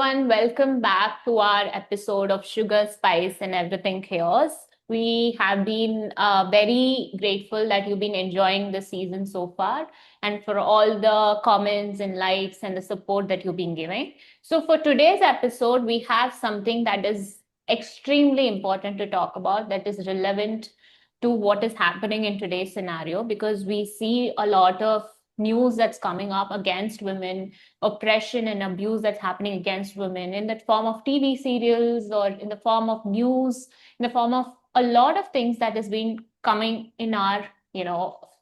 everyone. Welcome back to our episode of Sugar, Spice, and Everything Chaos. We have been very grateful that you've been enjoying the season so far and for all the comments and likes and the support that you've been giving. So, for today's episode, we have something that is extremely important to talk about, that is relevant to what is happening in today's scenario, because we see a lot of news that's coming up against women, oppression and abuse that's happening against women in the form of TV serials or in the form of news, in the form of a lot of things that has been coming in our,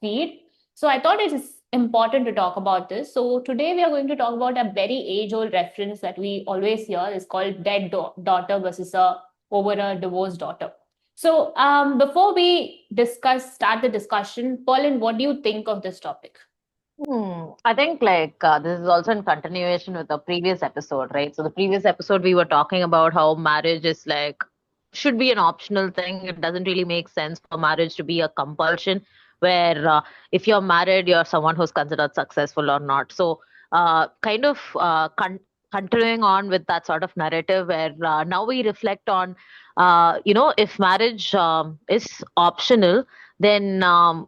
feed. So I thought it is important to talk about this. So today we are going to talk about a very age-old reference that we always hear is called daughter versus over a divorced daughter. So before we start the discussion, Pauline, what do you think of this topic? I think this is also in continuation with the previous episode, right? So the previous episode we were talking about how marriage is should be an optional thing. It doesn't really make sense for marriage to be a compulsion where if you're married, you're someone who's considered successful or not. So continuing on with that sort of narrative where now we reflect on, if marriage is optional, then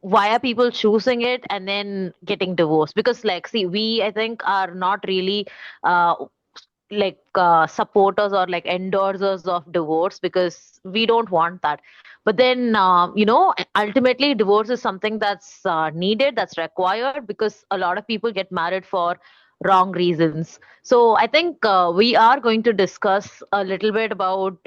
why are people choosing it and then getting divorced? Because see, we I think are not really uh, supporters or endorsers of divorce because we don't want that. But then ultimately divorce is something that's needed, that's required, because a lot of people get married for wrong reasons. So I think we are going to discuss a little bit about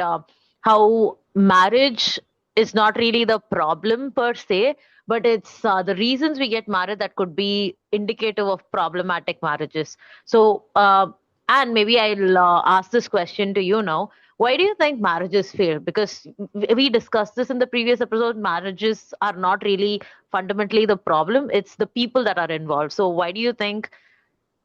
how marriage is not really the problem per se, but it's the reasons we get married that could be indicative of problematic marriages. So and maybe I'll ask this question to you now. Why do you think marriages fail? Because we discussed this in the previous episode. Marriages are not really fundamentally the problem, it's the people that are involved. So, why do you think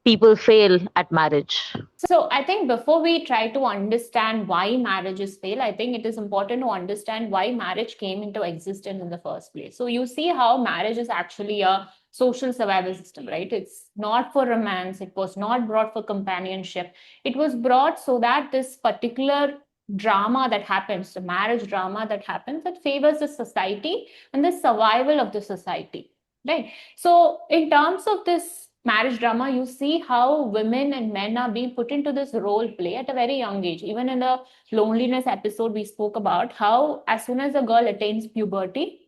people fail at marriage? So I think before we try to understand why marriages fail, I think it is important to understand why marriage came into existence in the first place. So you see how marriage is actually a social survival system, right? It's not for romance. It was not brought for companionship. It was brought so that this particular drama that happens, the marriage drama that happens, that favors the society and the survival of the society, right? So in terms of this marriage drama, you see how women and men are being put into this role play at a very young age. Even in the loneliness episode, we spoke about how as soon as a girl attains puberty,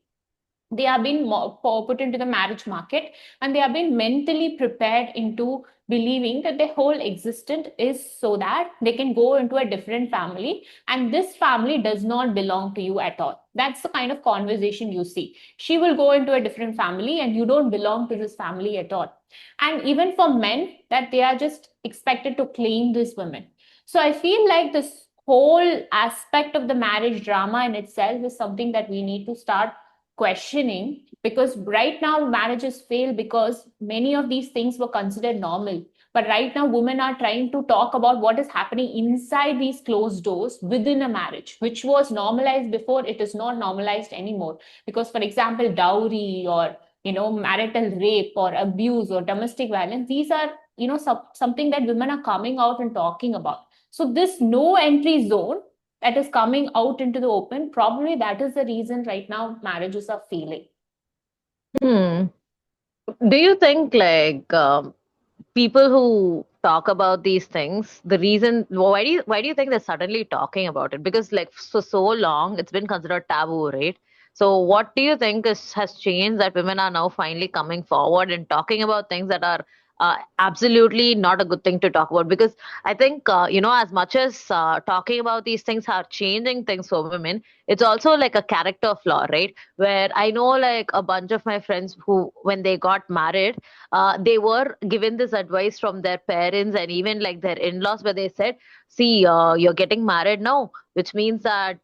they are being put into the marriage market, and they are being mentally prepared into believing that their whole existence is so that they can go into a different family, and this family does not belong to you at all. That's the kind of conversation you see. She will go into a different family and you don't belong to this family at all. And even for men, that they are just expected to claim these women. So I feel like this whole aspect of the marriage drama in itself is something that we need to start questioning, because right now marriages fail because many of these things were considered normal, but right now women are trying to talk about what is happening inside these closed doors within a marriage, which was normalized before. It is not normalized anymore, because for example dowry or marital rape or abuse or domestic violence, these are something that women are coming out and talking about. So this no entry zone that is coming out into the open, probably that is the reason right now marriages are failing. Hmm. Do you think people who talk about these things, the reason why do you think they're suddenly talking about it? Because for so long it's been considered taboo, right? So what do you think has changed that women are now finally coming forward and talking about things that are absolutely not a good thing to talk about? Because I think as much as talking about these things are changing things for women, it's also like a character flaw, right? Where I know a bunch of my friends who, when they got married, they were given this advice from their parents and even their in-laws, where they said, see, you're getting married now, which means that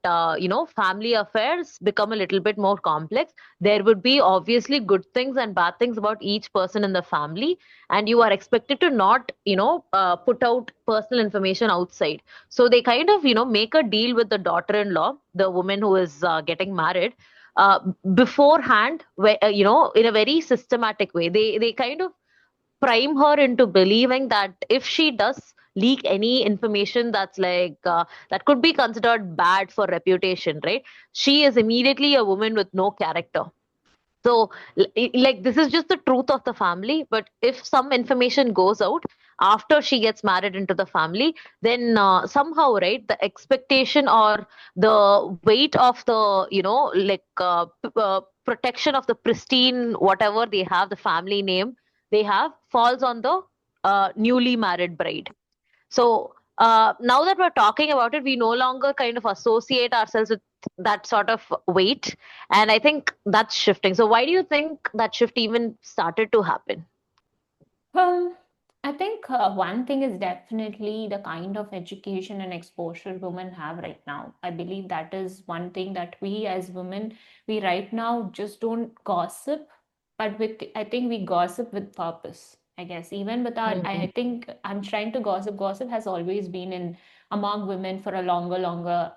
family affairs become a little bit more complex. There would be obviously good things and bad things about each person in the family, and you are expected to not put out personal information outside. So they kind of make a deal with the daughter-in-law, the woman who is getting married, uh, beforehand, where in a very systematic way. They kind of prime her into believing that if she does leak any information that's that could be considered bad for reputation, right? She is immediately a woman with no character. So, like, this is just the truth of the family. But if some information goes out after she gets married into the family, then somehow, right, the expectation or the weight of the, protection of the pristine, whatever they have, the family name they have, falls on the newly married bride. So now that we're talking about it, we no longer kind of associate ourselves with that sort of weight. And I think that's shifting. So why do you think that shift even started to happen? Um, I think one thing is definitely the kind of education and exposure women have right now. I believe that is one thing that we as women, we right now just don't gossip, but with I think we gossip with purpose. I guess even with our, Mm, I think I'm trying to gossip. Gossip has always been in among women for a longer,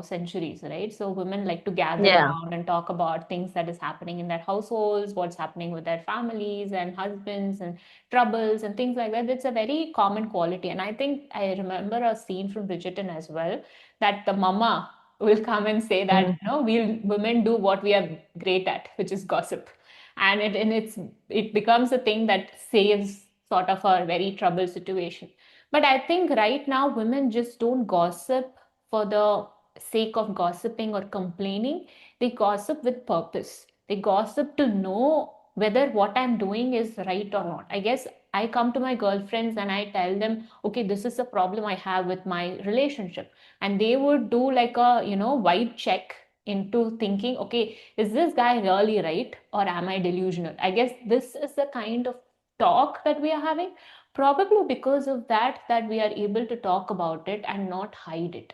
centuries, right? So women like to gather yeah. around and talk about things that is happening in their households, what's happening with their families and husbands and troubles and things like that. It's a very common quality. And I think I remember a scene from Bridgerton as well, that the mama will come and say that, Mm, we'll women do what we are great at, which is gossip. And it becomes a thing that saves sort of a very troubled situation. But I think right now women just don't gossip for the sake of gossiping or complaining. They gossip with purpose. They gossip to know whether what I'm doing is right or not. I guess I come to my girlfriends and I tell them, okay, this is a problem I have with my relationship. And they would do like a, vibe check into thinking, okay, is this guy really right or am I delusional? I guess this is the kind of talk that we are having. Probably because of that we are able to talk about it and not hide it.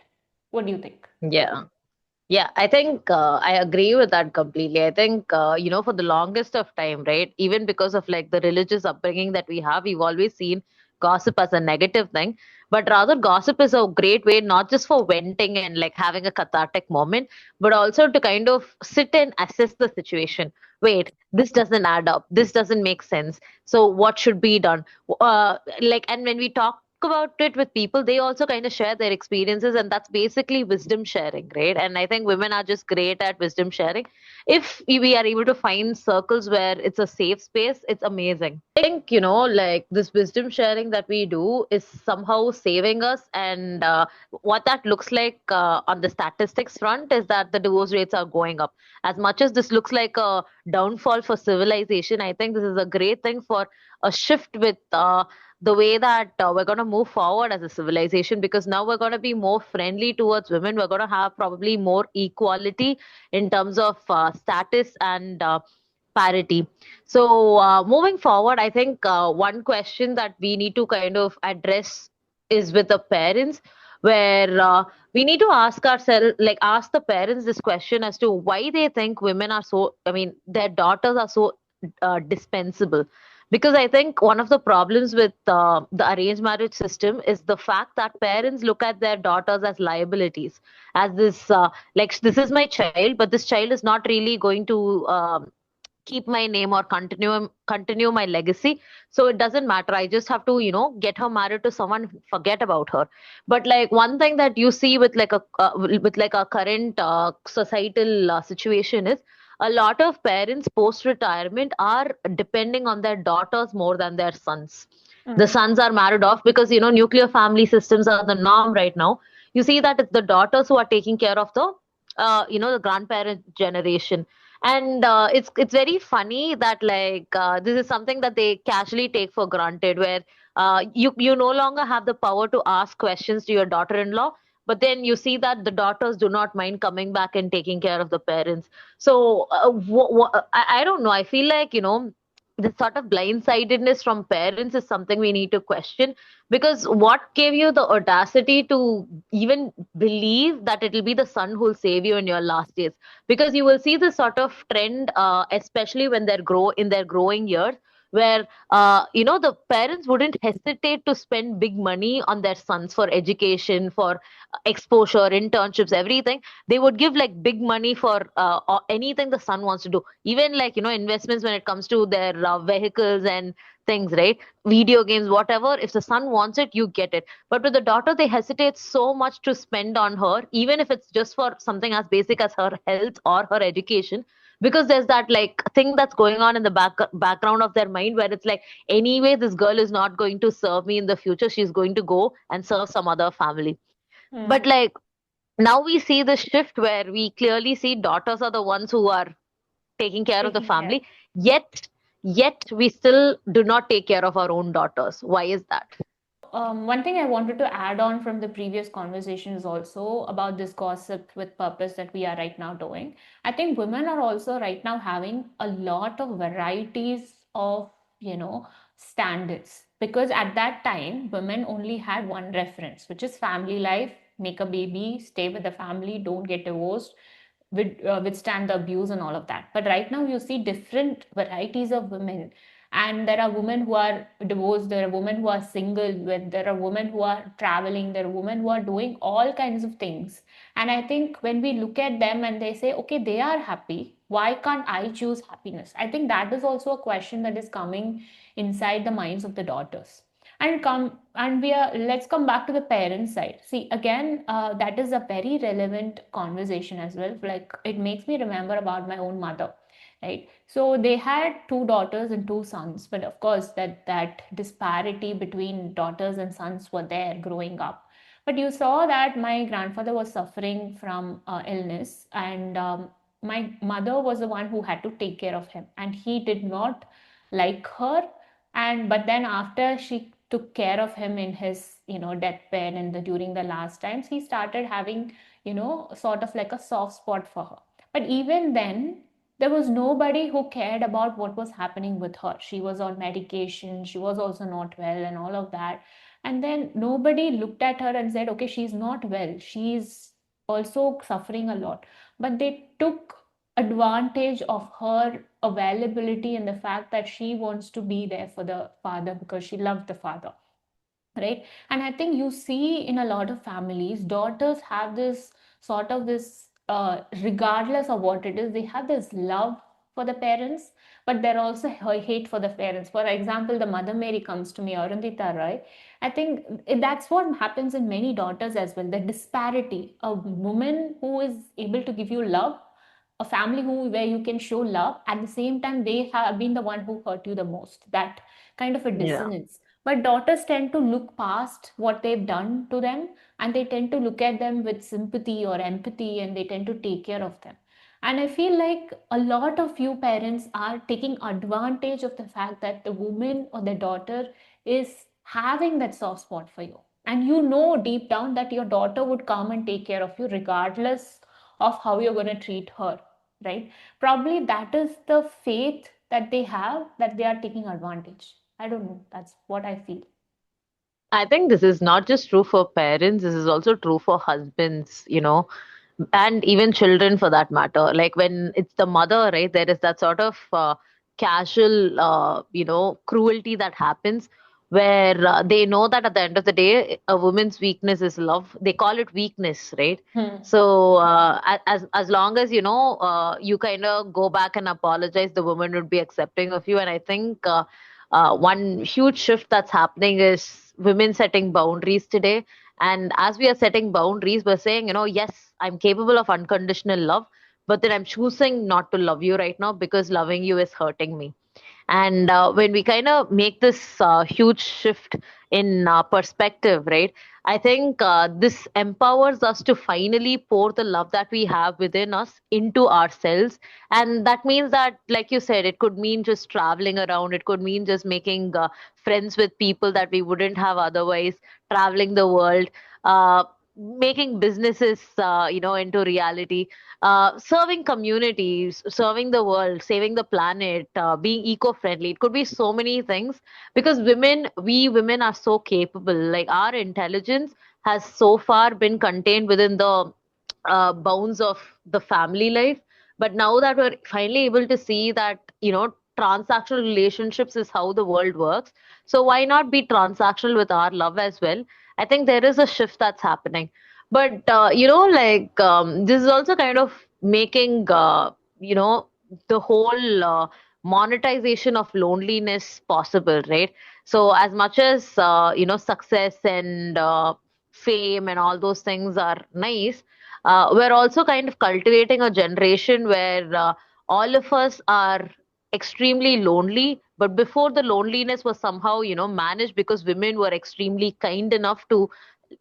What do you think? yeah. Yeah, I think I agree with that completely. I think, for the longest of time, right, even because of like the religious upbringing that we have, we've always seen gossip as a negative thing. But rather, gossip is a great way not just for venting and like having a cathartic moment, but also to kind of sit and assess the situation. Wait, this doesn't add up. This doesn't make sense. So, what should be done? And when we talk about it with people, they also kind of share their experiences, and that's basically wisdom sharing, right? And I think women are just great at wisdom sharing. If we are able to find circles where it's a safe space, it's amazing. I think, like this wisdom sharing that we do is somehow saving us. And what that looks like on the statistics front is that the divorce rates are going up. As much as this looks like a downfall for civilization, I think this is a great thing for a shift with the way that we're going to move forward as a civilization, because now we're going to be more friendly towards women. We're going to have probably more equality in terms of status and parity. So, moving forward, I think one question that we need to kind of address is with the parents, where we need to ask ourselves, like, ask the parents this question as to why they think women are so, I mean, their daughters are so dispensable. Because I think one of the problems with the arranged marriage system is the fact that parents look at their daughters as liabilities, as this, like, this is my child, but this child is not really going to keep my name or continue my legacy. So it doesn't matter. I just have to, get her married to someone, forget about her. But like one thing that you see with like a current societal situation is a lot of parents post retirement are depending on their daughters more than their sons. The Mm. sons are married off because nuclear family systems are the norm right now. You see that it's the daughters who are taking care of the the grandparent generation. And it's very funny that like this is something that they casually take for granted, where you no longer have the power to ask questions to your daughter-in-law, but then you see that the daughters do not mind coming back and taking care of the parents. So I don't know, I feel like the sort of blindsidedness from parents is something we need to question, because what gave you the audacity to even believe that it'll be the son who'll save you in your last days? Because you will see this sort of trend, especially when they're grow in their growing years, where the parents wouldn't hesitate to spend big money on their sons for education, for exposure, internships, everything. They would give like big money for anything the son wants to do, even like investments when it comes to their vehicles and things, right? Video games, whatever. If the son wants it, you get it. But with the daughter, they hesitate so much to spend on her, even if it's just for something as basic as her health or her education, because there's that like thing that's going on in the background of their mind where it's like, anyway, this girl is not going to serve me in the future. She's going to go and serve some other family. But Hmm. like now we see the shift where we clearly see daughters are the ones who are taking care of the Taking care. family, yet we still do not take care of our own daughters. Why is that? One thing I wanted to add on from the previous conversation is also about this gossip with purpose that we are right now doing. I think women are also right now having a lot of varieties of, standards, because at that time, women only had one reference, which is family life, make a baby, stay with the family, don't get divorced, withstand the abuse and all of that. But right now, you see different varieties of women, and there are women who are divorced, there are women who are single, there are women who are traveling, there are women who are doing all kinds of things. And I think when we look at them and they say, okay, they are happy, why can't I choose happiness? I think that is also a question that is coming inside the minds of the daughters. And we are let's come back to the parent side. See, again, that is a very relevant conversation as well. Like, it makes me remember about my own mother, right? So they had two daughters and two sons, but of course that disparity between daughters and sons were there growing up. But you saw that my grandfather was suffering from illness, and my mother was the one who had to take care of him, and he did not like her. And but then after she took care of him in his deathbed and during the last times, he started having sort of like a soft spot for her. But even then, there was nobody who cared about what was happening with her. She was on medication, she was also not well, and all of that. And then nobody looked at her and said, okay, she's not well, she's also suffering a lot. But they took advantage of her availability and the fact that she wants to be there for the father because she loved the father, right? And I think you see in a lot of families, daughters have this sort of this regardless of what it is, they have this love for the parents, but they're also hate for the parents. For example, the Mother Mary comes to me, Arundita Roy. I think that's what happens in many daughters as well, the disparity. A woman who is able to give you love, a family where you can show love, at the same time they have been the one who hurt you the most, that kind of a Yeah. dissonance. But daughters tend to look past what they've done to them, and they tend to look at them with sympathy or empathy, and they tend to take care of them. And I feel like a lot of you parents are taking advantage of the fact that the woman or the daughter is having that soft spot for you. And you know deep down that your daughter would come and take care of you regardless of how you're going to treat her, right? Probably that is the faith that they have, that they are taking advantage. I don't know. That's what I feel. I think this is not just true for parents, this is also true for husbands, and even children for that matter. Like when it's the mother, right, there is that sort of casual, cruelty that happens where they know that at the end of the day, a woman's weakness is love. They call it weakness, right? Hmm. So as long as you kind of go back and apologize, the woman would be accepting of you. And I think one huge shift that's happening is women setting boundaries today. And as we are setting boundaries, we're saying, yes, I'm capable of unconditional love, but then I'm choosing not to love you right now because loving you is hurting me. And when we kind of make this huge shift in perspective, right? I think this empowers us to finally pour the love that we have within us into ourselves. And that means that, like you said, it could mean just traveling around, it could mean just making friends with people that we wouldn't have otherwise, traveling the world, making businesses, into reality, serving communities, serving the world, saving the planet, being eco-friendly. It could be so many things because we women are so capable. Like our intelligence has so far been contained within the bounds of the family life. But now that we're finally able to see that, transactional relationships is how the world works. So why not be transactional with our love as well? I think there is a shift that's happening. But, this is also kind of making, the whole monetization of loneliness possible, right? So as much as success and fame and all those things are nice, we're also kind of cultivating a generation where all of us are extremely lonely. But before, the loneliness was somehow managed because women were extremely kind enough to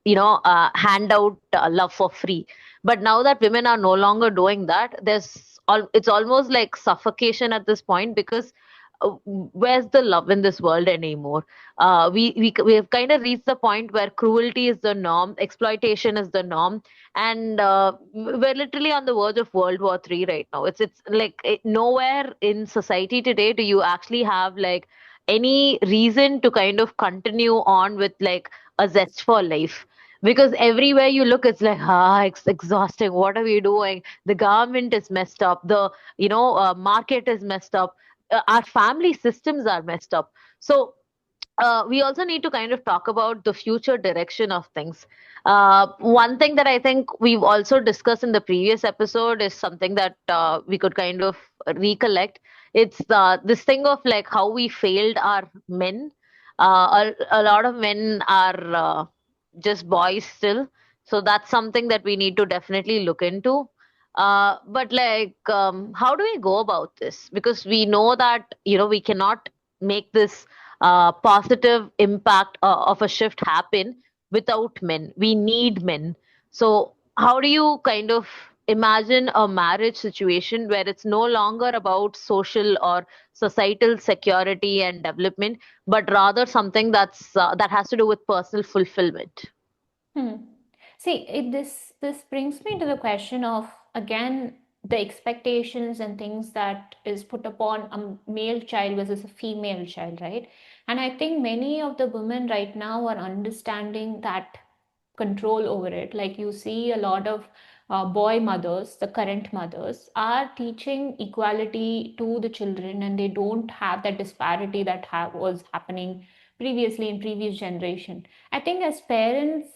hand out love for free. But now that women are no longer doing that, it's almost like suffocation at this point, because where's the love in this world anymore? We have kind of reached the point where cruelty is the norm, exploitation is the norm, and we're literally on the verge of World War III right now. It's like nowhere in society today do you actually have like any reason to kind of continue on with like a zest for life, because everywhere you look it's like, it's exhausting, what are we doing, the government is messed up, the market is messed up, our family systems are messed up. So we also need to kind of talk about the future direction of things. One thing that I think we've also discussed in the previous episode is something that we could kind of recollect. It's this thing of like how we failed our men. A lot of men are just boys still. So that's something that we need to definitely look into. But like, how do we go about this? Because we know that, we cannot make this positive impact of a shift happen without men. We need men. So, how do you kind of imagine a marriage situation where it's no longer about social or societal security and development, but rather something that has to do with personal fulfillment? Hmm. See, this brings me to the question of, again, the expectations and things that is put upon a male child versus a female child, right? And I think many of the women right now are understanding that control over it. Like you see a lot of boy mothers, the current mothers, are teaching equality to the children, and they don't have that disparity that was happening previously in previous generation. I think as parents,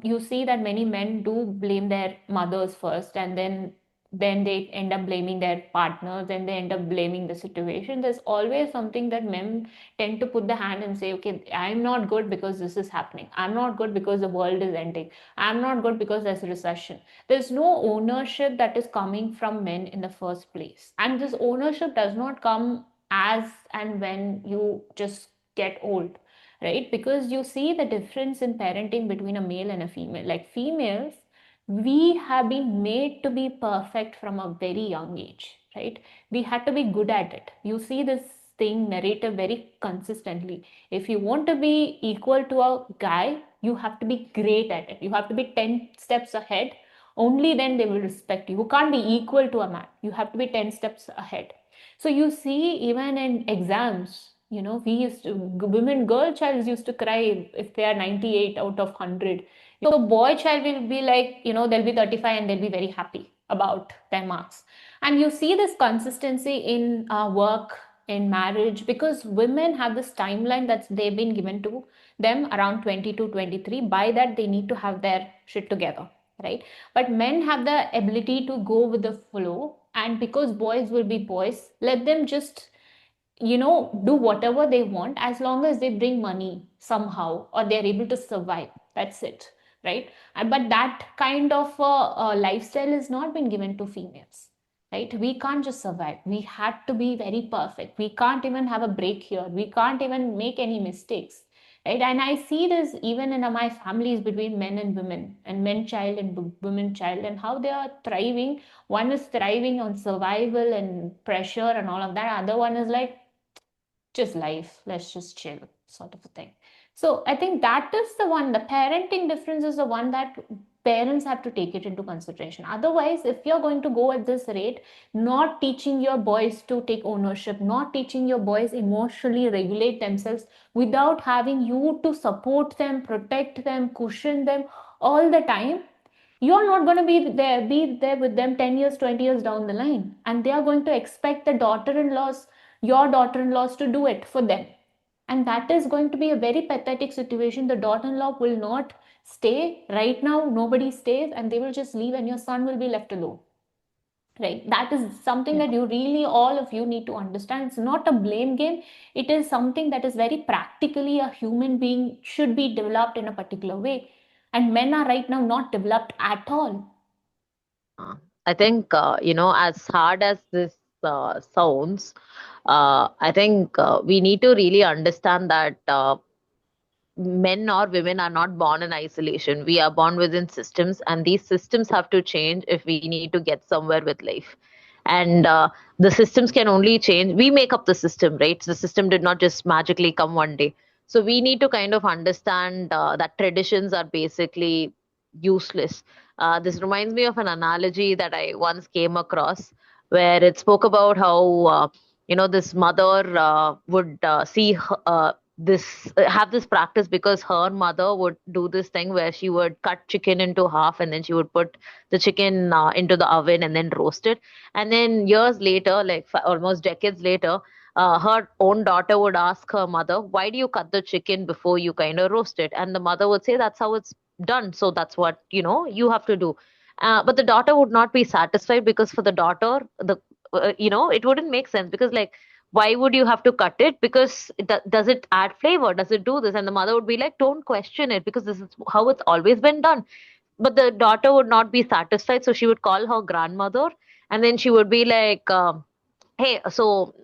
you see that many men do blame their mothers first, and then they end up blaming their partners, then they end up blaming the situation. There's always something that men tend to put the hand and say, okay, I'm not good because this is happening, I'm not good because the world is ending, I'm not good because there's a recession. There's no ownership that is coming from men in the first place, and this ownership does not come as and when you just get old, right? Because you see the difference in parenting between a male and a female. Like females, we have been made to be perfect from a very young age, right? We had to be good at it. You see this thing narrative very consistently. If you want to be equal to a guy, you have to be great at it. You have to be 10 steps ahead. Only then they will respect you. You can't be equal to a man. You have to be 10 steps ahead. So you see, even in exams, we used to, women, girl child used to cry if they are 98 out of 100. So boy child will be like, they'll be 35 and they'll be very happy about their marks. And you see this consistency in work, in marriage, because women have this timeline that they've been given to them around 20 to 23. By that, they need to have their shit together, right? But men have the ability to go with the flow, and because boys will be boys, let them just do whatever they want as long as they bring money somehow, or they're able to survive. That's it, right? But that kind of lifestyle has not been given to females, right? We can't just survive. We had to be very perfect. We can't even have a break here. We can't even make any mistakes, right? And I see this even in my families between men and women, and men child and women child, and how they are thriving. One is thriving on survival and pressure and all of that. Other one is like, just life, let's just chill, sort of a thing. So I think that is the one, the parenting difference is the one that parents have to take it into consideration. Otherwise, if you're going to go at this rate, not teaching your boys to take ownership, not teaching your boys emotionally regulate themselves, without having you to support them, protect them, cushion them all the time, you're not going to be there with them 10 years, 20 years down the line, and they are going to expect the daughter-in-laws, your daughter-in-laws, to do it for them. And that is going to be a very pathetic situation. The daughter-in-law will not stay. Right now nobody stays, and they will just leave, and your son will be left alone, right? That is something that you really, all of you need to understand. It's not a blame game. It is something that is very practically a human being should be developed in a particular way, and men are right now not developed at all. Uh, I think, as hard as this sounds, I think we need to really understand that men or women are not born in isolation. We are born within systems, and these systems have to change if we need to get somewhere with life. And the systems can only change. We make up the system, right? The system did not just magically come one day. So we need to kind of understand that traditions are basically useless. This reminds me of an analogy that I once came across where it spoke about how, this mother would see this have this practice because her mother would do this thing where she would cut chicken into half and then she would put the chicken into the oven and then roast it. And then years later, like almost decades later, her own daughter would ask her mother, why do you cut the chicken before you kind of roast it? And the mother would say, that's how it's done, so that's what you have to do. But the daughter would not be satisfied, because for the daughter, it wouldn't make sense, because like, why would you have to cut it? Because does it add flavor? Does it do this? And the mother would be like, don't question it, because this is how it's always been done. But the daughter would not be satisfied, so she would call her grandmother, and then she would be like, hey, so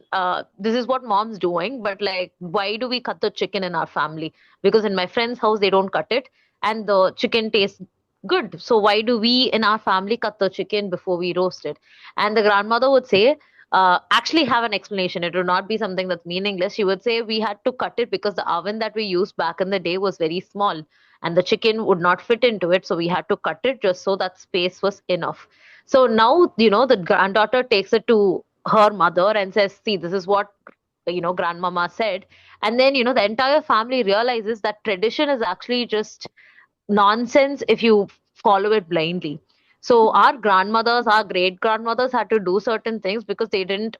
this is what mom's doing, but like, why do we cut the chicken in our family? Because in my friend's house they don't cut it, and the chicken tastes good, so why do we in our family cut the chicken before we roast it? And the grandmother would say, actually have an explanation. It would not be something that's meaningless. She would say, we had to cut it because the oven that we used back in the day was very small and the chicken would not fit into it, so we had to cut it just so that space was enough. So now, the granddaughter takes it to her mother and says, see, this is what grandmama said. And then the entire family realizes that tradition is actually just nonsense if you follow it blindly. So our grandmothers, our great grandmothers had to do certain things because they didn't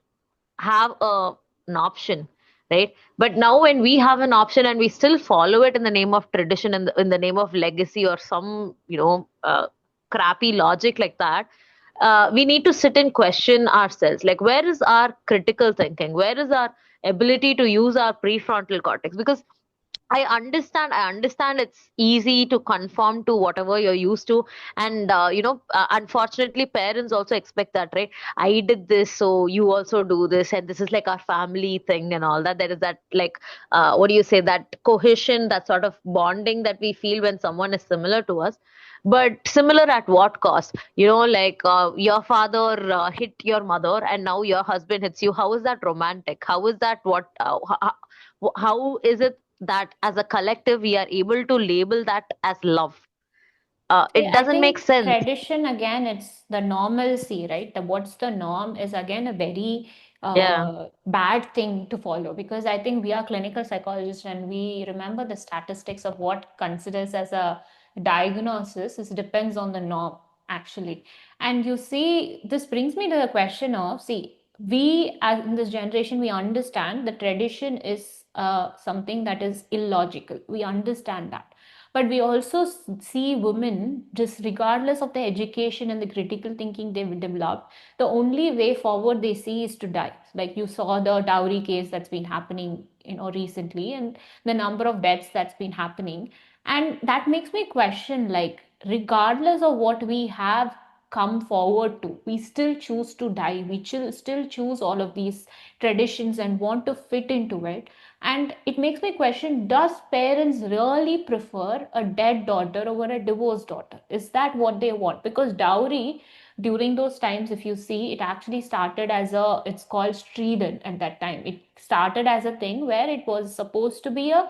have an option, right? But now when we have an option and we still follow it in the name of tradition and in the name of legacy or some crappy logic like that, we need to sit and question ourselves, like, where is our critical thinking, where is our ability to use our prefrontal cortex? Because I understand it's easy to conform to whatever you're used to. And, unfortunately, parents also expect that, right? I did this, so you also do this. And this is like our family thing and all that. There is that, like, what do you say, that cohesion, that sort of bonding that we feel when someone is similar to us. But similar at what cost? Like, your father hit your mother and now your husband hits you. How is that romantic? How is that how is it that as a collective we are able to label that as love? See, It I doesn't make think sense. tradition again, it's the normalcy, right? What's the norm is again a very Yeah. bad thing to follow, because I think we are clinical psychologists and we remember the statistics of what considers as a diagnosis. It depends on the norm actually. And you see, this brings me to the question of, see, we as in this generation, we understand the tradition is something that is illogical. We understand that, but we also see women, just regardless of the education and the critical thinking they've developed, the only way forward they see is to die. Like you saw the dowry case that's been happening, recently, and the number of deaths that's been happening. And that makes me question, like, regardless of what we have come forward to, we still choose to die. We still choose all of these traditions and want to fit into it. And it makes me question, does parents really prefer a dead daughter over a divorced daughter? Is that what they want? Because dowry during those times, if you see, it actually started as a, it's called striden at that time. It started as a thing where it was supposed to be a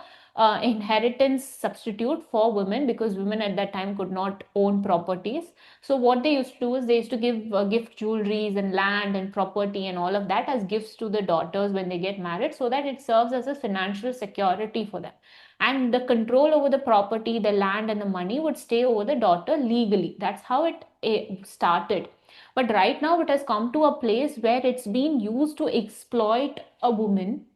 inheritance substitute for women, because women at that time could not own properties. So what they used to do is they used to give gift jewelries and land and property and all of that as gifts to the daughters when they get married, so that it serves as a financial security for them. And the control over the property, the land, and the money would stay over the daughter legally. That's how it started. But right now, it has come to a place where it's being used to exploit a woman,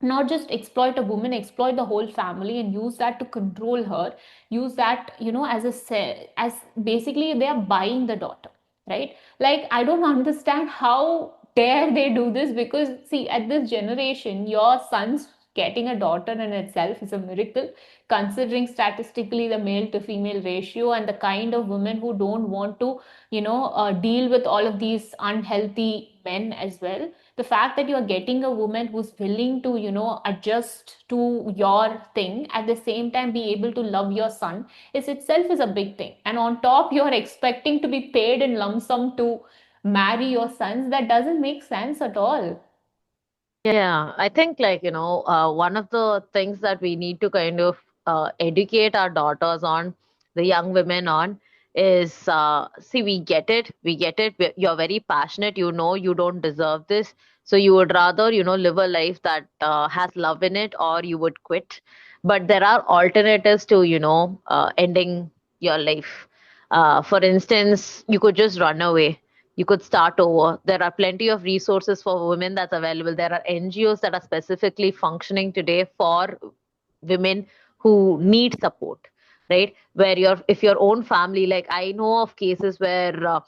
not just exploit a woman, exploit the whole family, and use that to control her, use that, as basically they are buying the daughter. right? Like, I don't understand how dare they do this, because see, at this generation, your son's getting a daughter in itself is a miracle, considering statistically the male to female ratio and the kind of women who don't want to, deal with all of these unhealthy men as well. The fact that you're getting a woman who's willing to, adjust to your thing, at the same time be able to love your son, is itself is a big thing. And on top, you're expecting to be paid in lump sum to marry your sons. That doesn't make sense at all. Yeah, I think one of the things that we need to kind of educate our daughters on, the young women on, is see, we get it. You're very passionate. You know you don't deserve this, so you would rather live a life that has love in it, or you would quit. But there are alternatives to ending your life. For instance, you could just run away, you could start over. There are plenty of resources for women that's available. There are NGOs that are specifically functioning today for women who need support, right? Where if your own family, like I know of cases where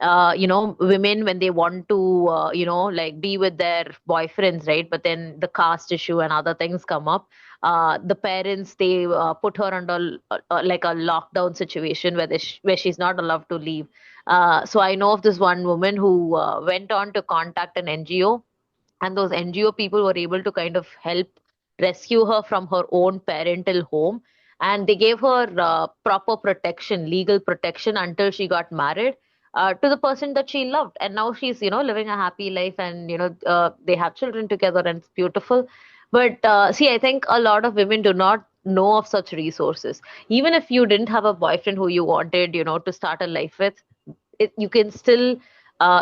women, when they want to like be with their boyfriends, right, but then the caste issue and other things come up, the parents, they put her under like a lockdown situation where where she's not allowed to leave. So I know of this one woman who went on to contact an NGO, and those NGO people were able to kind of help rescue her from her own parental home. And they gave her proper protection, legal protection, until she got married to the person that she loved. And now she's, living a happy life, and, they have children together, and it's beautiful. But see, I think a lot of women do not know of such resources. Even if you didn't have a boyfriend who you wanted, to start a life with, you can still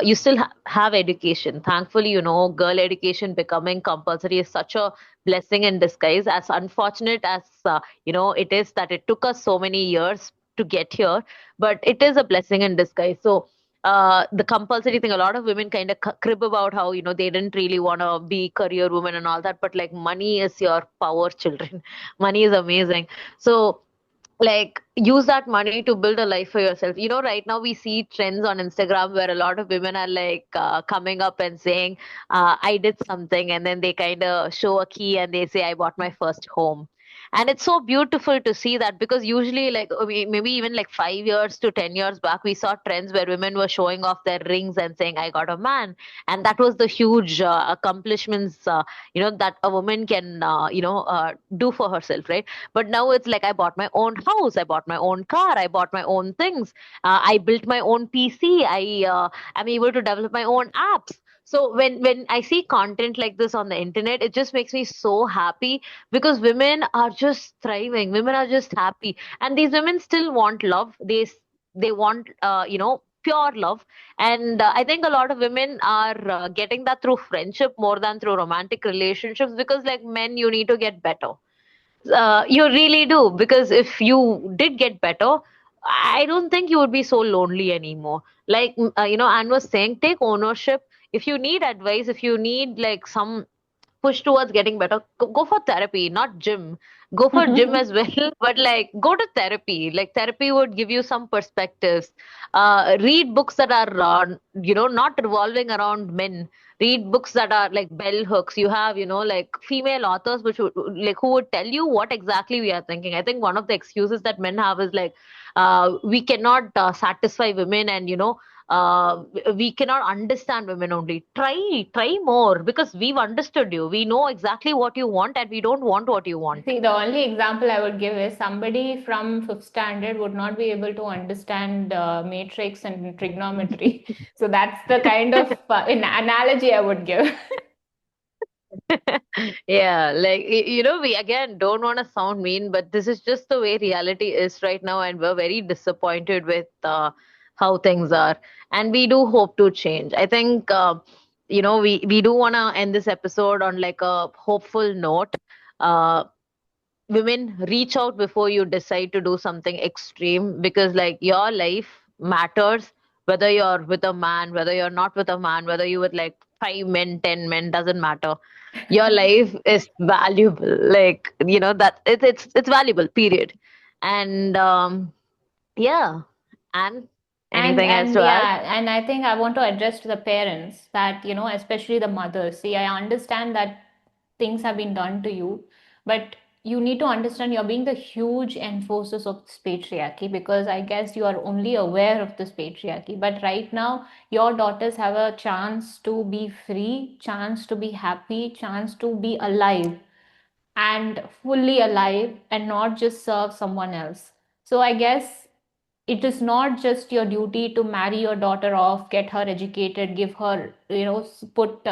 you still have education. Thankfully, girl education becoming compulsory is such a blessing in disguise, as unfortunate as it is that it took us so many years to get here, but it is a blessing in disguise. So the compulsory thing, a lot of women kind of crib about how they didn't really want to be career women and all that, but like, money is your power, children. Money is amazing. So like, use that money to build a life for yourself. Right now we see trends on Instagram where a lot of women are like coming up and saying, I did something, and then they kind of show a key and they say, I bought my first home. And it's so beautiful to see that, because usually, like, maybe even like 5 years to 10 years back, we saw trends where women were showing off their rings and saying, I got a man. And that was the huge accomplishments that a woman can do for herself, right? But now it's like, I bought my own house, I bought my own car, I bought my own things, I built my own PC, I am able to develop my own apps. So when I see content like this on the internet, it just makes me so happy, because women are just thriving, women are just happy, and these women still want love. They want pure love. And I think a lot of women are getting that through friendship more than through romantic relationships, because like men, you need to get better. You really do, because if you did get better, I don't think you would be so lonely anymore. Like, Anne was saying, take ownership. If you need advice, if you need like some push towards getting better, go for therapy, not gym. Go for gym as well, but like, go to therapy. Like, therapy would give you some perspectives. Read books that are not revolving around men. Read books that are like bell hooks. You have like female authors which would, like, who would tell you what exactly we are thinking. I think one of the excuses that men have is like, we cannot satisfy women, and we cannot understand women. Only try more, because we've understood you, we know exactly what you want, and we don't want what you want. See, the only example I would give is somebody from fifth standard would not be able to understand matrix and trigonometry. So that's the kind of analogy I would give. Yeah, like, we again don't want to sound mean, but this is just the way reality is right now, and we're very disappointed with how things are, and we do hope to change. I think we do want to end this episode on like a hopeful note. Uh, Women, reach out before you decide to do something extreme, because like, your life matters, whether you're with a man, whether you're not with a man, whether you with like 5 men, 10 men, doesn't matter. Your life is valuable, like, that it's valuable, period. And yeah. And Anything else And to add? yeah, and I think I want to address to the parents that, especially the mothers. See, I understand that things have been done to you, but you need to understand you're being the huge enforcers of this patriarchy, because I guess you are only aware of this patriarchy. But right now, your daughters have a chance to be free, chance to be happy, chance to be alive and fully alive and not just serve someone else. So I guess it is not just your duty to marry your daughter off, get her educated, give her, put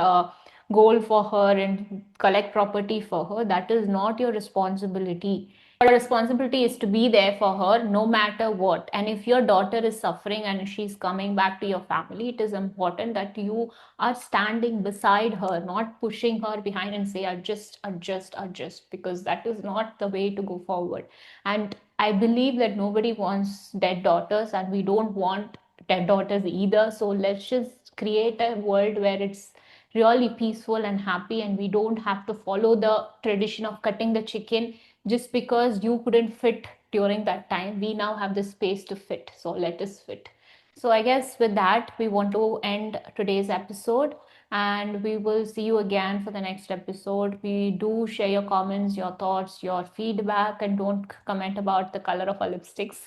gold for her and collect property for her. That is not your responsibility. Your responsibility is to be there for her no matter what. And if your daughter is suffering and she's coming back to your family, it is important that you are standing beside her, not pushing her behind and say, adjust, adjust, adjust, because that is not the way to go forward. And I believe that nobody wants dead daughters, and we don't want dead daughters either. So let's just create a world where it's really peaceful and happy, and we don't have to follow the tradition of cutting the chicken just because you couldn't fit during that time. We now have the space to fit, so let us fit. So I guess with that, we want to end today's episode, and we will see you again for the next episode. We do share your comments, your thoughts, your feedback, and don't comment about the color of our lipsticks.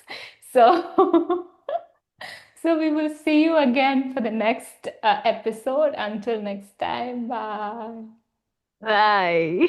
So, so we will see you again for the next episode. Until next time, bye. Bye.